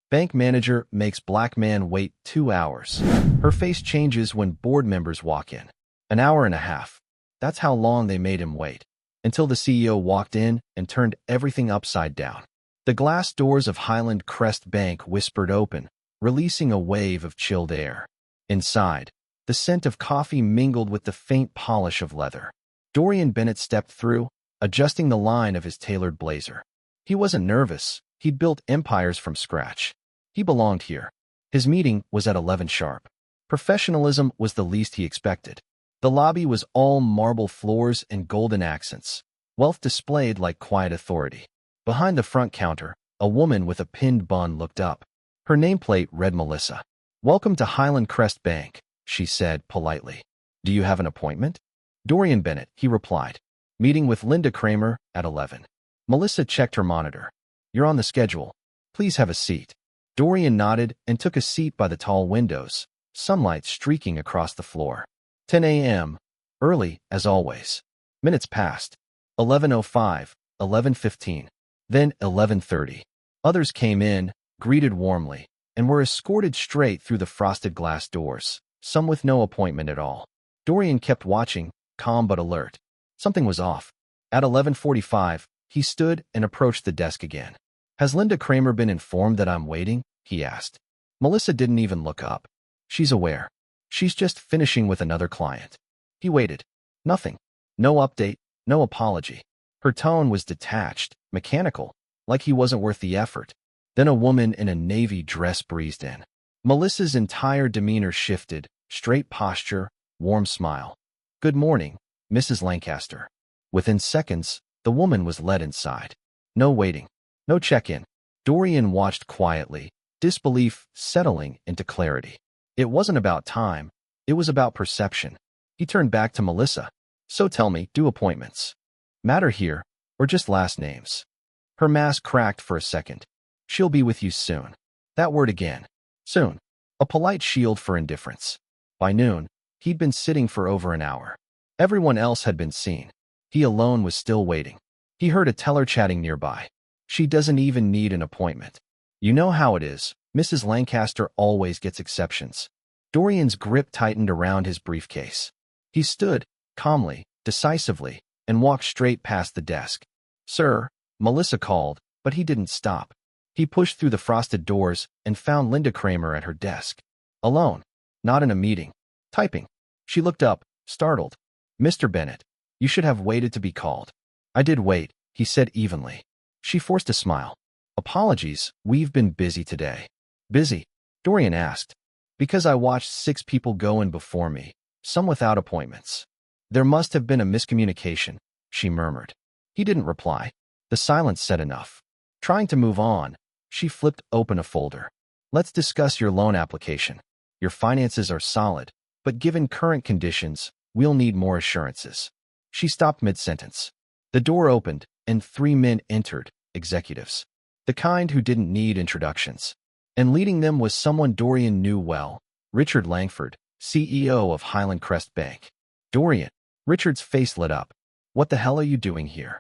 Bank manager makes black man wait 2 hours. Her face changes when board members walk in. An hour and a half. That's how long they made him wait. Until the CEO walked in and turned everything upside down. The glass doors of Highland Crest Bank whispered open, releasing a wave of chilled air. Inside, the scent of coffee mingled with the faint polish of leather. Dorian Bennett stepped through, adjusting the line of his tailored blazer. He wasn't nervous. He'd built empires from scratch. He belonged here. His meeting was at 11 sharp. Professionalism was the least he expected. The lobby was all marble floors and golden accents, wealth displayed like quiet authority. Behind the front counter, a woman with a pinned bun looked up. Her nameplate read Melissa. "Welcome to Highland Crest Bank," she said politely. "Do you have an appointment?" "Dorian Bennett," he replied. "Meeting with Linda Kramer at 11. Melissa checked her monitor. "You're on the schedule. Please have a seat." Dorian nodded and took a seat by the tall windows, sunlight streaking across the floor. 10 a.m. Early, as always. Minutes passed. 11:05, 11:15, then 11:30. Others came in, greeted warmly, and were escorted straight through the frosted glass doors, some with no appointment at all. Dorian kept watching, calm but alert. Something was off. At 11:45, he stood and approached the desk again. "Has Linda Kramer been informed that I'm waiting?" he asked. Melissa didn't even look up. "She's aware. She's just finishing with another client." He waited. Nothing. No update, no apology. Her tone was detached, mechanical, like he wasn't worth the effort. Then a woman in a navy dress breezed in. Melissa's entire demeanor shifted, straight posture, warm smile. "Good morning, Mrs. Lancaster." Within seconds, the woman was led inside. No waiting. No check-in. Dorian watched quietly, disbelief settling into clarity. It wasn't about time. It was about perception. He turned back to Melissa. "So tell me, do appointments matter here, or just last names?" Her mask cracked for a second. "She'll be with you soon." That word again. Soon. A polite shield for indifference. By noon, he'd been sitting for over an hour. Everyone else had been seen. He alone was still waiting. He heard a teller chatting nearby. "She doesn't even need an appointment. You know how it is. Mrs. Lancaster always gets exceptions." Dorian's grip tightened around his briefcase. He stood, calmly, decisively, and walked straight past the desk. "Sir," Melissa called, but he didn't stop. He pushed through the frosted doors and found Linda Kramer at her desk. Alone. Not in a meeting. Typing. She looked up, startled. "Mr. Bennett, you should have waited to be called." "I did wait," he said evenly. She forced a smile. "Apologies, we've been busy today." "Busy?" Dorian asked. "Because I watched 6 people go in before me, some without appointments." "There must have been a miscommunication," she murmured. He didn't reply. The silence said enough. Trying to move on, she flipped open a folder. "Let's discuss your loan application. Your finances are solid, but given current conditions, we'll need more assurances." She stopped mid-sentence. The door opened, and 3 men entered, executives. The kind who didn't need introductions. And leading them was someone Dorian knew well, Richard Langford, CEO of Highland Crest Bank. "Dorian." Richard's face lit up. "What the hell are you doing here?"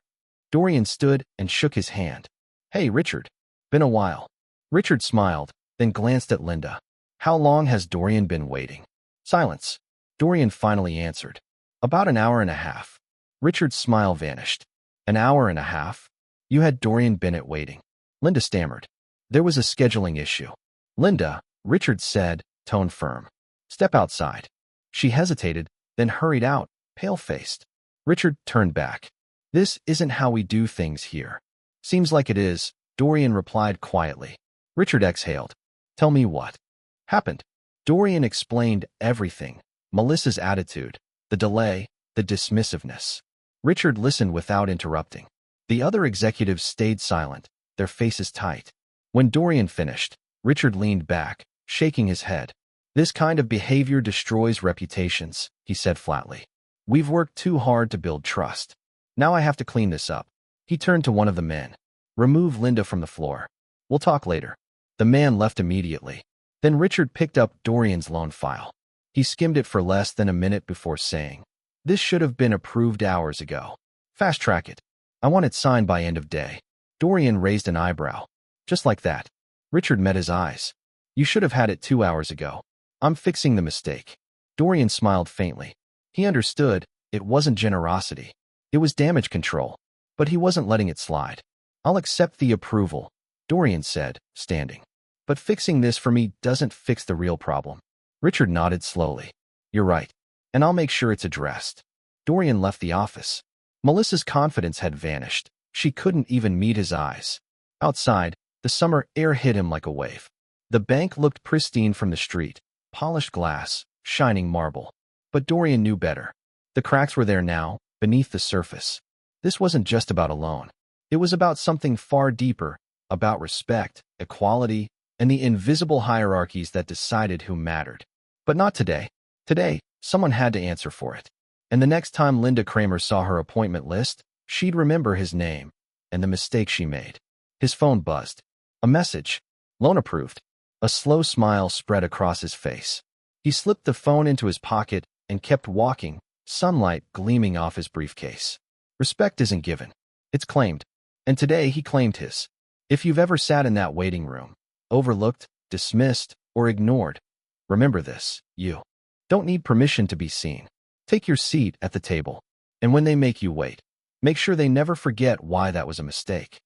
Dorian stood and shook his hand. "Hey, Richard. Been a while." Richard smiled, then glanced at Linda. "How long has Dorian been waiting?" Silence. Dorian finally answered. "About an hour and a half." Richard's smile vanished. "An hour and a half? You had Dorian Bennett waiting." Linda stammered. "There was a scheduling issue." "Linda," Richard said, tone firm. "Step outside." She hesitated, then hurried out, pale-faced. Richard turned back. "This isn't how we do things here." "Seems like it is," Dorian replied quietly. Richard exhaled. "Tell me what happened." Dorian explained everything. Melissa's attitude, the delay, the dismissiveness. Richard listened without interrupting. The other executives stayed silent, their faces tight. When Dorian finished, Richard leaned back, shaking his head. "This kind of behavior destroys reputations," he said flatly. "We've worked too hard to build trust. Now I have to clean this up." He turned to one of the men. "Remove Linda from the floor. We'll talk later." The man left immediately. Then Richard picked up Dorian's loan file. He skimmed it for less than a minute before saying, "This should have been approved hours ago. Fast track it. I want it signed by end of day." Dorian raised an eyebrow. "Just like that?" Richard met his eyes. You should have had it 2 hours ago. I'm fixing the mistake. Dorian smiled faintly. He understood. It wasn't generosity. It was damage control. But he wasn't letting it slide. I'll accept the approval, Dorian said, standing. But fixing this for me doesn't fix the real problem. Richard nodded slowly. You're right. And I'll make sure it's addressed. Dorian left the office. Melissa's confidence had vanished. She couldn't even meet his eyes. Outside, the summer air hit him like a wave. The bank looked pristine from the street, polished glass, shining marble. But Dorian knew better. The cracks were there now, beneath the surface. This wasn't just about a loan. It was about something far deeper, about respect, equality, and the invisible hierarchies that decided who mattered. But not today. Today, someone had to answer for it. And the next time Linda Kramer saw her appointment list, she'd remember his name and the mistake she made. His phone buzzed. A message. Loan approved. A slow smile spread across his face. He slipped the phone into his pocket and kept walking, sunlight gleaming off his briefcase. Respect isn't given. It's claimed. And today he claimed his. If you've ever sat in that waiting room, overlooked, dismissed, or ignored, remember this. You don't need permission to be seen. Take your seat at the table. And when they make you wait, make sure they never forget why that was a mistake.